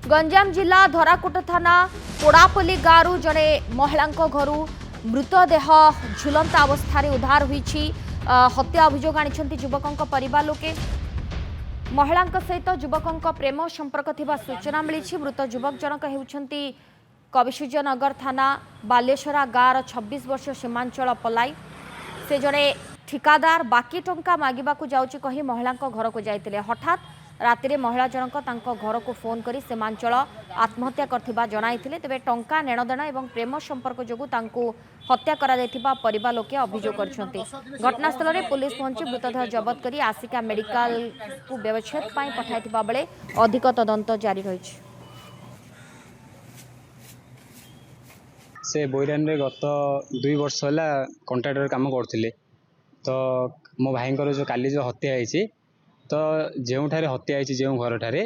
गंजाम जिला धराकोट थाना पोड़ापल्ली गाँव जड़े महिला घर मृतदेह झुलंता अवस्था उद्धार होईछि। हत्या अभियोग आनी युवकों परिवार लोके। महिला सहित युवकों प्रेम संपर्क थिबा सूचना मिली। मृत युवक जनक हेउछंती कविसूर्यनगर थाना बालेश्वरा गाँवर 26 वर्ष सीमांचल पलाई। से जड़े ठिकादार बाकी टंका मागिबाकू जाउछि कही महिला घर को जाइतिले। हठात राति महिला जनक तांको घर को फोन करी सीमांचल आत्महत्या करथिबा जणाइथिले। तेबे टंका नेणदेण एवं प्रेम संपर्क जोगु तांको हत्या करा दैथिबा परिवार लोके अभियोग करछन्ती। घटनास्थल रे पुलिस पहुंची मृतदेह जबत करी आसिका मेडिकल को व्यवच्छेद पाई पठाइथिबा बेले अधिक तदंत जारी रहिछि। से बोईरान रे गत 2 वर्ष होला कॉन्ट्रैक्टर काम करथिले। तो मो भाई जो काली जो हत्या होईछि तो जोठारे हत्या होईछि जो घर ठारे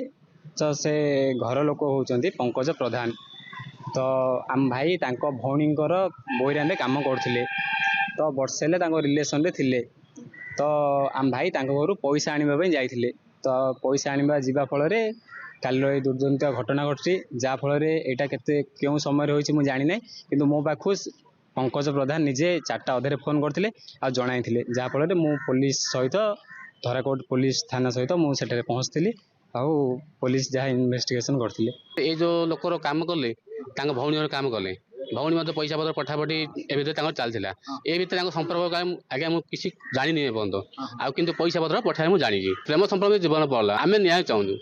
तो से घर लोक होउचंती पंकज प्रधान। तो आम भाई तांको भौणींकर बोईरान रे काम करथिले। तो वर्षे ले तांको रिलेशन रे थिले। तो आम भाई तांको घरु पैसा आनिबा पई जाइथिले। तो पैसा आनिबा जीवा फल रे कालीर ए दुर्जनित घटना घटछि। जा फल रे एटा केते केउ समय रे होइछि मु जानि नै, किंतु मो पाखु पंकज प्रधान निजे 4टा अधरे फोन करथिले आ जणाइथिले। जा फल रे मु पुलिस सहित धराकोट पुलिस थाना सहित मु सेठारे पहुंचथिली आ पुलिस जहाँ इन्वेस्टिगेशन करथिले। ए जो लोकर काम कले तांको भौणी काम कले भौणी मत पैसा पत्र पठापठी ए भितर तांको चलथिला। ए भितर तांको संपर्क आगे मु किसी जानि नै बंद आ किंतु पैसा पत्र पठाए मु जानि। प्रेम संपर्क जीवन पड़ला आमे न्याय चाहूँ।